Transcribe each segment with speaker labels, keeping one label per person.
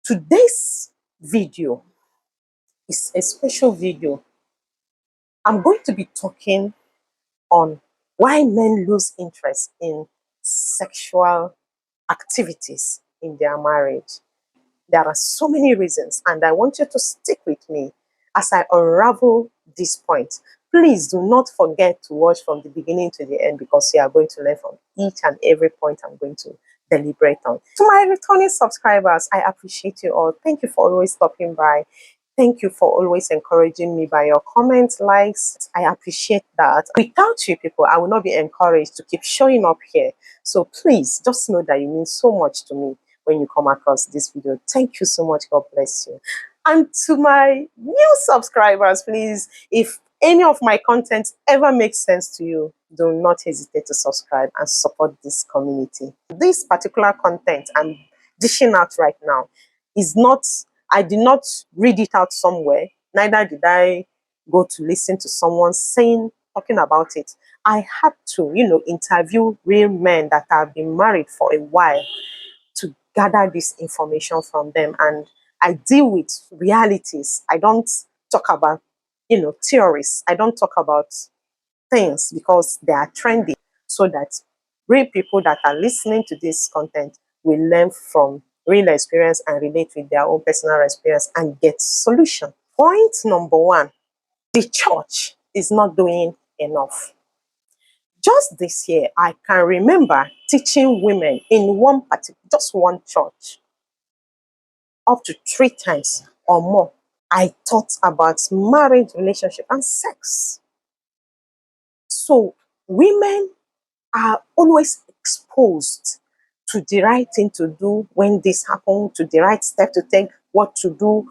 Speaker 1: Today's video is a special video. I'm going to be talking on why men lose interest in sexual activities in their marriage. There are so many reasons, and I want you to stick with me as I unravel this point. Please do not forget to watch from the beginning to the end, because you are going to learn from each and every point I'm going to deliberate on. To my returning subscribers, I appreciate you all. Thank you for always stopping by. Thank you for always encouraging me by your comments, likes. I appreciate that. Without you people, I will not be encouraged to keep showing up here. So please just know that you mean so much to me when you come across this video. Thank you so much. God bless you. And to my new subscribers, please, if any of my content ever makes sense to you, do not hesitate to subscribe and support this community. This particular content I'm dishing out right now is not, I did not read it out somewhere, neither did I go to listen to someone talking about it. I had to, interview real men that have been married for a while to gather this information from them. And I deal with realities. I don't talk about, theories. I don't talk about things because they are trendy, so that real people that are listening to this content will learn from real experience and relate with their own personal experience and get solution. Point number one, the church is not doing enough. Just this year, I can remember teaching women in just one church, up to 3 times or more. I taught about marriage, relationship, and sex. So women are always exposed to the right thing to do when this happens, to the right step to take, what to do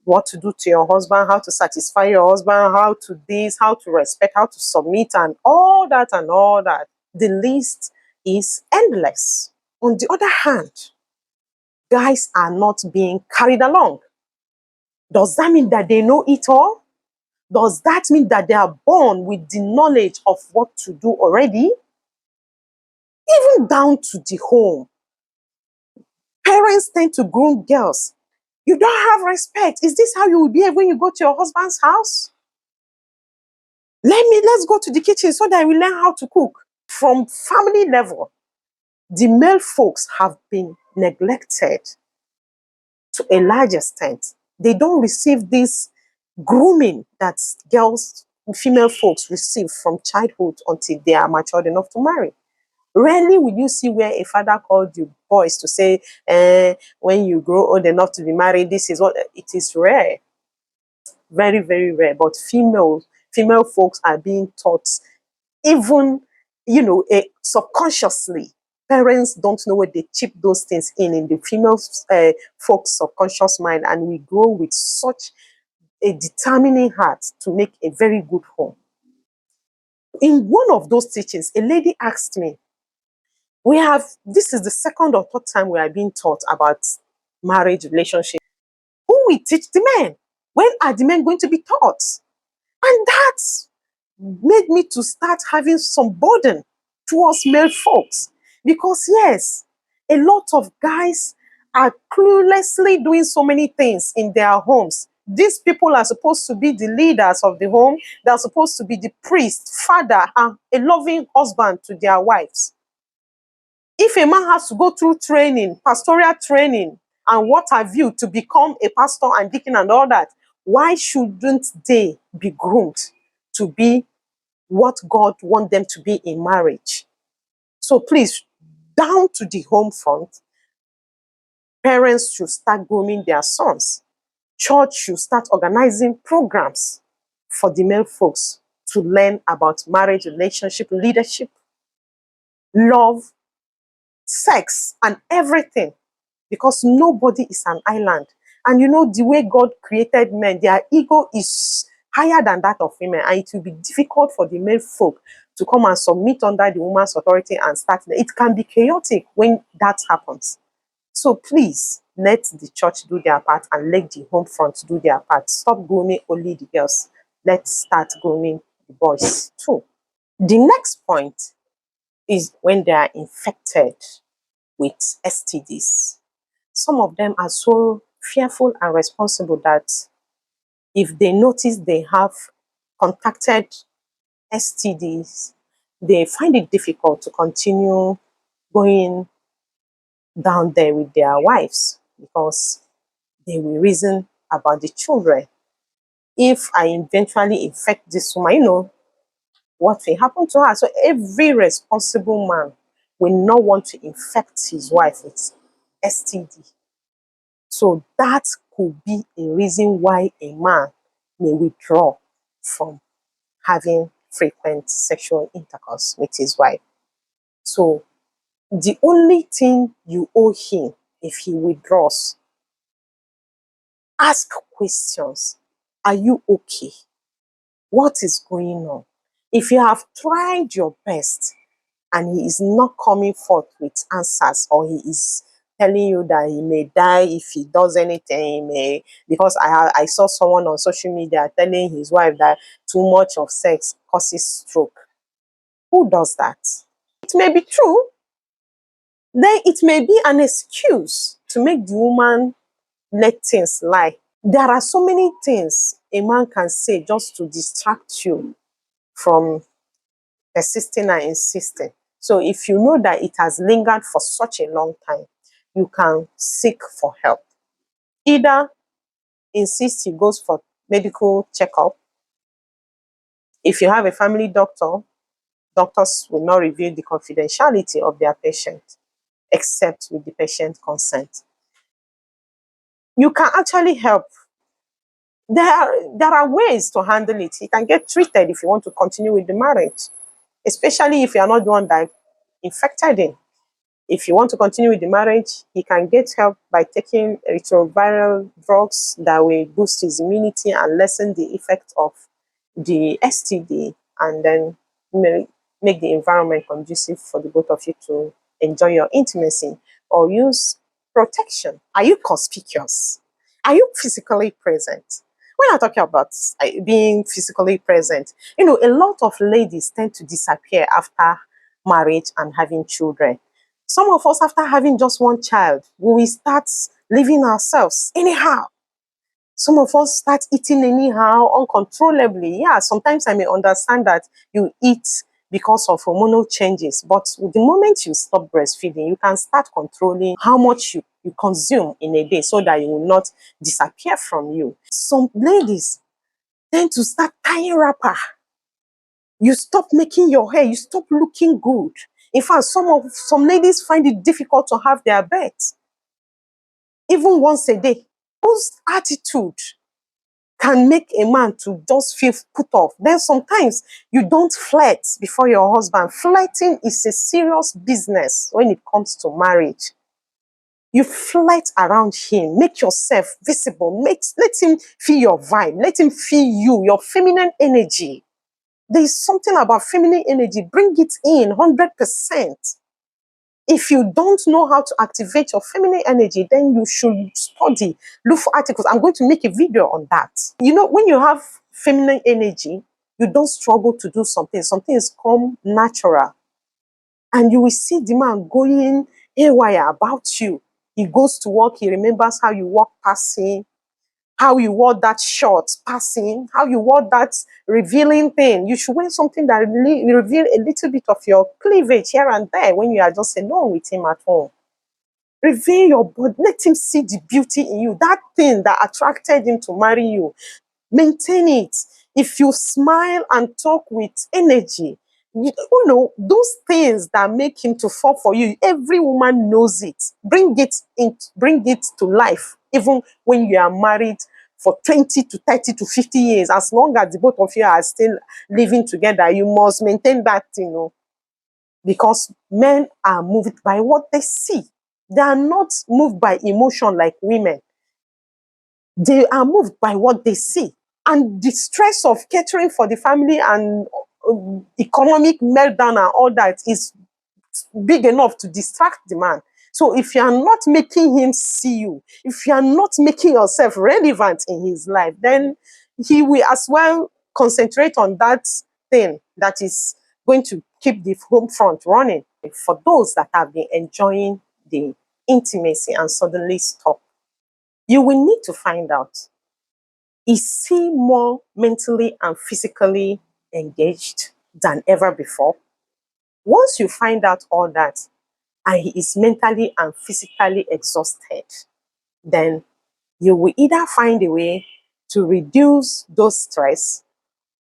Speaker 1: to your husband, how to satisfy your husband, how to this, how to respect, how to submit, and all that and all that. The list is endless. On the other hand, guys are not being carried along. Does that mean that they know it all? Does that mean that they are born with the knowledge of what to do already? Even down to the home. Parents tend to groom girls. You don't have respect. Is this how you will behave when you go to your husband's house? Let's go to the kitchen so that we learn how to cook. From family level, the male folks have been neglected to a large extent. They don't receive this grooming that female folks receive from childhood until they are matured enough to marry. Rarely will you see where a father called you boys to say, when you grow old enough to be married, this is what it is. Rare. Very, very rare. But female folks are being taught, even, subconsciously. Parents don't know where they chip those things in the female folks' subconscious mind, and we grow with such a determining heart to make a very good home. In one of those teachings, a lady asked me, this is the second or third time we are being taught about marriage, relationship. Who will teach the men? When are the men going to be taught? And that made me to start having some burden towards male folks. Because yes, a lot of guys are cluelessly doing so many things in their homes. These people are supposed to be the leaders of the home. They're supposed to be the priest, father, and a loving husband to their wives. If a man has to go through training, pastoral training, and what have you, to become a pastor and deacon and all that, why shouldn't they be groomed to be what God wants them to be in marriage? So please, down to the home front, parents should start grooming their sons. Church should start organizing programs for the male folks to learn about marriage, relationship, leadership, love, sex, and everything. Because nobody is an island. And the way God created men, their ego is higher than that of women. And it will be difficult for the male folk to come and submit under the woman's authority and start. It can be chaotic when that happens. So please, let the church do their part and let the home front do their part. Stop grooming only the girls. Let's start grooming the boys too. The next point is when they are infected with STDs. Some of them are so fearful and responsible that if they notice they have contacted STDs, they find it difficult to continue going down there with their wives because they will reason about the children. If I eventually infect this woman, what will happen to her? So every responsible man will not want to infect his wife with STD. So that could be a reason why a man may withdraw from having frequent sexual intercourse with his wife. So the only thing you owe him if he withdraws, ask questions. Are you okay? What is going on? If you have tried your best and he is not coming forth with answers, or he is telling you that he may die if he does anything, he may, because I saw someone on social media telling his wife that too much of sex causes stroke. Who does that? It may be true, then it may be an excuse to make the woman let things lie. There are so many things a man can say just to distract you from persisting and insisting. So if you know that it has lingered for such a long time, you can seek for help. Either insist he goes for medical checkup. If you have a family doctor, doctors will not reveal the confidentiality of their patient except with the patient consent. You can actually help. There are ways to handle it. You can get treated if you want to continue with the marriage, especially if you are not the one that infected him. If you want to continue with the marriage, he can get help by taking retroviral drugs that will boost his immunity and lessen the effect of the STD, and then make the environment conducive for the both of you to enjoy your intimacy, or use protection. Are you conspicuous? Are you physically present? When I'm talking about being physically present, a lot of ladies tend to disappear after marriage and having children. Some of us, after having just one child, we will start living ourselves anyhow. Some of us start eating anyhow, uncontrollably. Yeah, sometimes I may understand that you eat because of hormonal changes, but the moment you stop breastfeeding, you can start controlling how much you consume in a day so that it will not disappear from you. Some ladies tend to start tying wrapper. You stop making your hair, you stop looking good. In fact, some ladies find it difficult to have their beds, even once a day. Whose attitude can make a man to just feel put off? Then sometimes you don't flirt before your husband. Flirting is a serious business when it comes to marriage. You flirt around him, make yourself visible, let him feel your vibe, let him feel you, your feminine energy. There is something about feminine energy. Bring it in 100%. If you don't know how to activate your feminine energy, then you should study, look for articles. I'm going to make a video on that. When you have feminine energy, you don't struggle to do something. Something is come natural. And you will see the man going haywire about you. He goes to work, he remembers how you walk past him, how you wore that short passing, how you wore that revealing thing. You should wear something that reveal a little bit of your cleavage here and there when you are just alone with him at home. Reveal your body. Let him see the beauty in you. That thing that attracted him to marry you. Maintain it. If you smile and talk with energy, those things that make him to fall for you, every woman knows it. Bring it to life, even when you are married for 20 to 30 to 50 years. As long as the both of you are still living together, you must maintain that, because men are moved by what they see. They are not moved by emotion like women. They are moved by what they see. And the stress of catering for the family and economic meltdown and all that is big enough to distract the man. So if you are not making him see you, if you are not making yourself relevant in his life, then he will as well concentrate on that thing that is going to keep the home front running. For those that have been enjoying the intimacy and suddenly stop, You will need to find out, is he more mentally and physically engaged than ever before? Once you find out all that, and he is mentally and physically exhausted, then you will either find a way to reduce those stress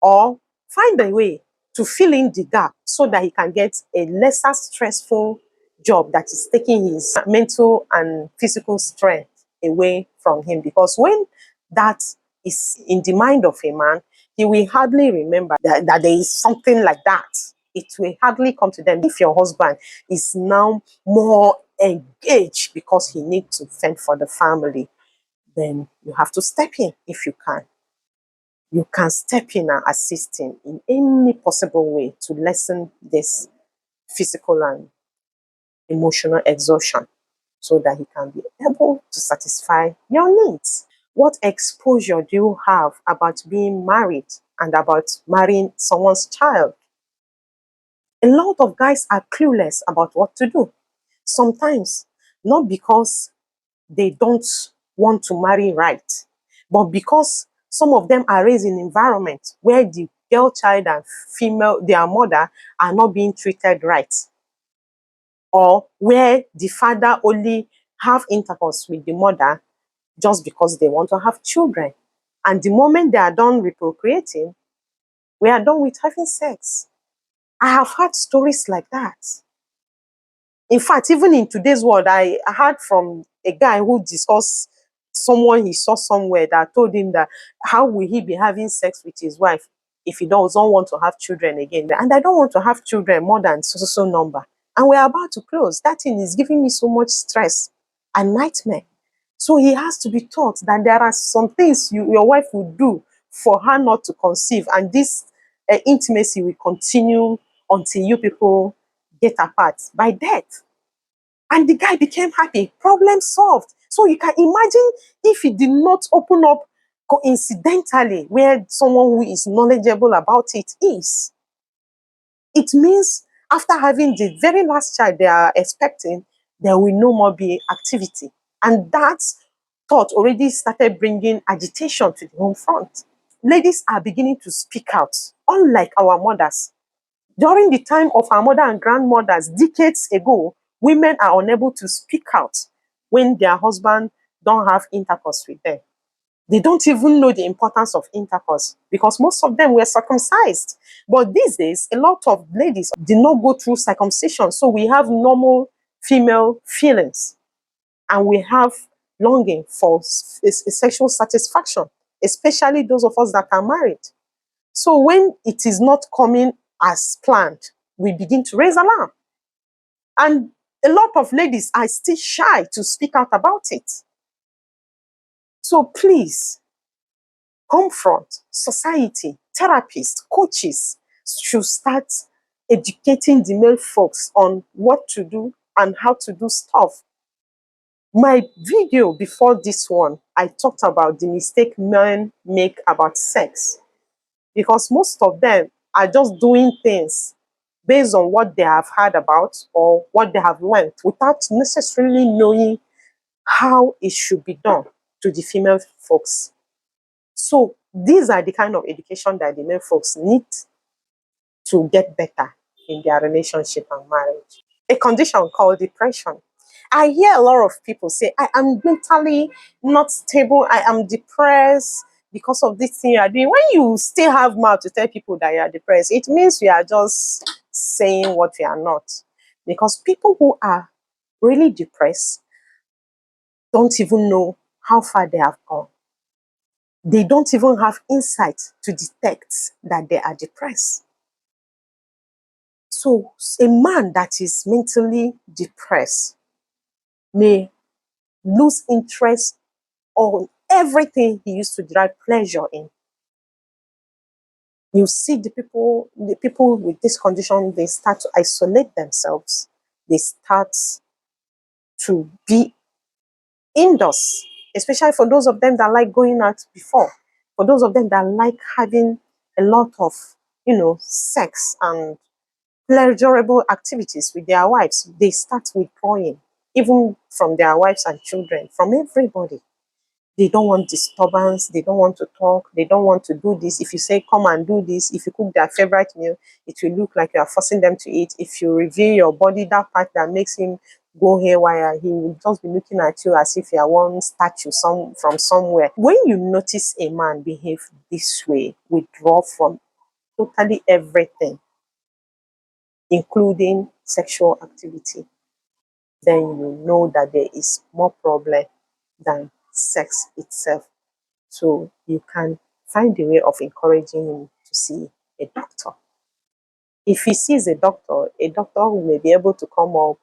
Speaker 1: or find a way to fill in the gap so that he can get a lesser stressful job that is taking his mental and physical strength away from him. Because when that is in the mind of a man, he will hardly remember that there is something like that. It will hardly come to them. If your husband is now more engaged because he needs to fend for the family, then you have to step in if you can. You can step in and assist him in any possible way to lessen this physical and emotional exhaustion so that he can be able to satisfy your needs. What exposure do you have about being married and about marrying someone's child? A lot of guys are clueless about what to do. Sometimes, not because they don't want to marry right, but because some of them are raised in an environment where the girl child and female, their mother, are not being treated right, or where the father only have intercourse with the mother just because they want to have children. And the moment they are done reprocreating, we are done with having sex. I have heard stories like that. In fact, even in today's world, I heard from a guy who discussed someone he saw somewhere that told him that how will he be having sex with his wife if he doesn't want to have children again? And I don't want to have children more than so number. And we're about to close. That thing is giving me so much stress and nightmare. So he has to be taught that there are some things your wife will do for her not to conceive. And this intimacy will continue until you people get apart by death. And the guy became happy. Problem solved. So you can imagine if he did not open up coincidentally where someone who is knowledgeable about it is. It means after having the very last child they are expecting, there will no more be activity. And that thought already started bringing agitation to the home front. Ladies are beginning to speak out, unlike our mothers. During the time of our mother and grandmothers, decades ago, women are unable to speak out when their husband don't have intercourse with them. They don't even know the importance of intercourse because most of them were circumcised. But these days, a lot of ladies did not go through circumcision. So we have normal female feelings and we have longing for sexual satisfaction, especially those of us that are married. So when it is not coming as planned, we begin to raise alarm. And a lot of ladies are still shy to speak out about it. So please, confront society, therapists, coaches should start educating the male folks on what to do and how to do stuff. My video before this one, I talked about the mistake men make about sex because most of them are just doing things based on what they have heard about or what they have learned without necessarily knowing how it should be done to the female folks. So these are the kind of education that the male folks need to get better in their relationship and marriage. A condition called depression. I hear a lot of people say, I am mentally not stable, I am depressed because of this thing you are doing. When you still have mouth to tell people that you are depressed, it means you are just saying what you are not. Because people who are really depressed don't even know how far they have gone. They don't even have insight to detect that they are depressed. So a man that is mentally depressed may lose interest on everything he used to derive pleasure in. You see the people with this condition, they start to isolate themselves. They start to be indoors, especially for those of them that like going out before, for those of them that like having a lot of, sex and pleasurable activities with their wives, they start withdrawing, even from their wives and children, from everybody. They don't want disturbance. They don't want to talk. They don't want to do this. If you say, come and do this, if you cook their favorite meal, it will look like you are forcing them to eat. If you reveal your body, that part that makes him go haywire, he will just be looking at you as if you are one statue from somewhere. When you notice a man behave this way, withdraw from totally everything, including sexual activity, then you know that there is more problem than sex itself. So you can find a way of encouraging him to see a doctor. If he sees a doctor who may be able to come up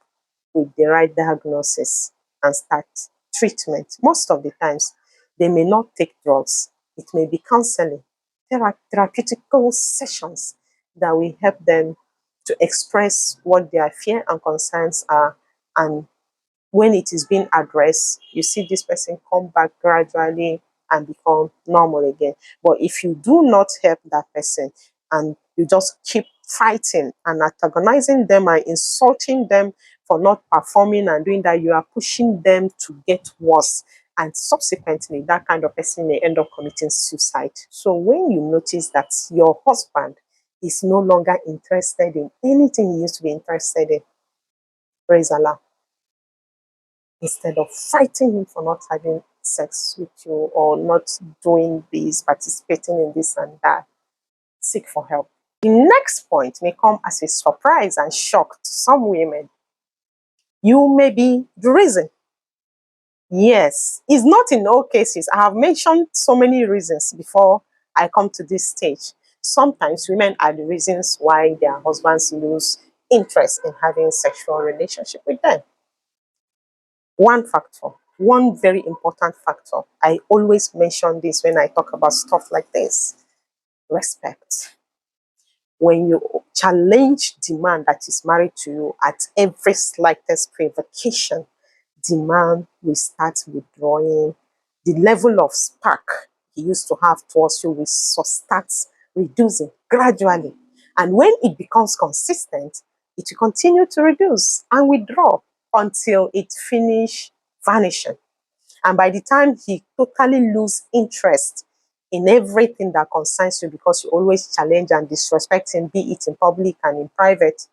Speaker 1: with the right diagnosis and start treatment. Most of the times, they may not take drugs. It may be counseling, therapeutical sessions that will help them to express what their fear and concerns are. And when it is being addressed, you see this person come back gradually and become normal again. But if you do not help that person and you just keep fighting and antagonizing them and insulting them for not performing and doing that, you are pushing them to get worse. And subsequently, that kind of person may end up committing suicide. So when you notice that your husband is no longer interested in anything he used to be interested in, praise Allah, instead of fighting him for not having sex with you or not doing this, participating in this and that, seek for help. The next point may come as a surprise and shock to some women. You may be the reason. Yes, it's not in all cases. I have mentioned so many reasons before I come to this stage. Sometimes women are the reasons why their husbands lose interest in having sexual relationship with them. One factor, one very important factor, I always mention this when I talk about stuff like this: respect. When you challenge the man that is married to you at every slightest provocation, the man will start withdrawing. The level of spark he used to have towards you will start reducing gradually. And when it becomes consistent, it will continue to reduce and withdraw until it finish vanishing. And by the time he totally lose interest in everything that concerns you because you always challenge and disrespect him, be it in public and in private,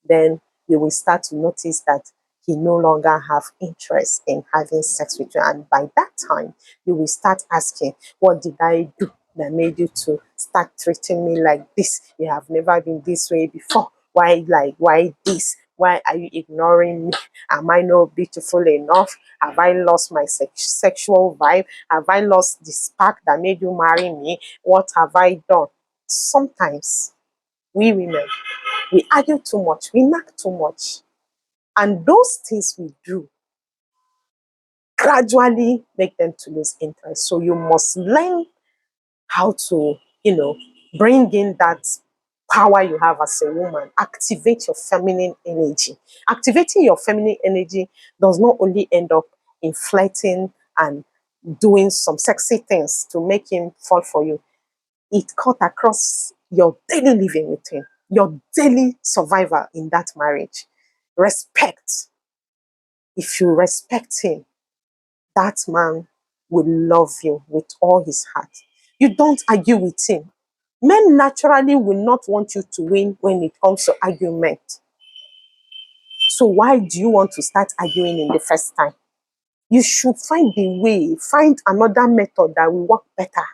Speaker 1: then you will start to notice that he no longer have interest in having sex with you. And by that time, you will start asking, what did I do that made you to start treating me like this? You have never been this way before. Why this? Why are you ignoring me? Am I not beautiful enough? Have I lost my sexual vibe? Have I lost the spark that made you marry me? What have I done? Sometimes we women, we argue too much, we nag too much. And those things we do gradually make them to lose interest. So you must learn how to, bring in that power you have as a woman. Activate your feminine energy. Activating your feminine energy does not only end up in flirting and doing some sexy things to make him fall for you. It cut across your daily living with him, your daily survival in that marriage. Respect. If you respect him, that man will love you with all his heart. You don't argue with him. Men naturally will not want you to win when it comes to argument. So why do you want to start arguing in the first time? You should find a way, find another method that will work better.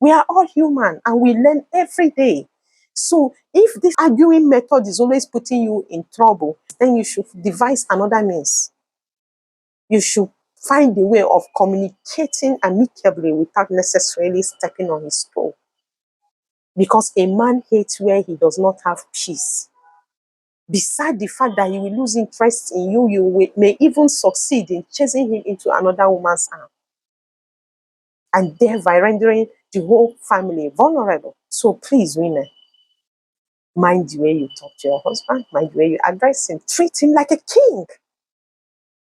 Speaker 1: We are all human and we learn every day. So if this arguing method is always putting you in trouble, then you should devise another means. You should find a way of communicating amicably without necessarily stepping on his toe. Because a man hates where he does not have peace. Beside the fact that he will lose interest in you, may even succeed in chasing him into another woman's arm and thereby rendering the whole family vulnerable. So please, women, mind the way you talk to your husband, mind the way you advise him. Treat him like a king.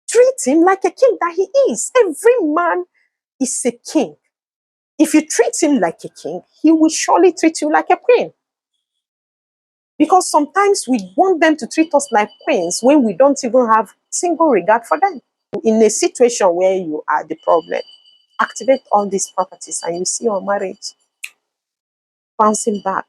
Speaker 1: Treat him like a king that he is. Every man is a king. If you treat him like a king, he will surely treat you like a queen. Because sometimes we want them to treat us like queens when we don't even have single regard for them. In a situation where you are the problem, activate all these properties and you see your marriage bouncing back.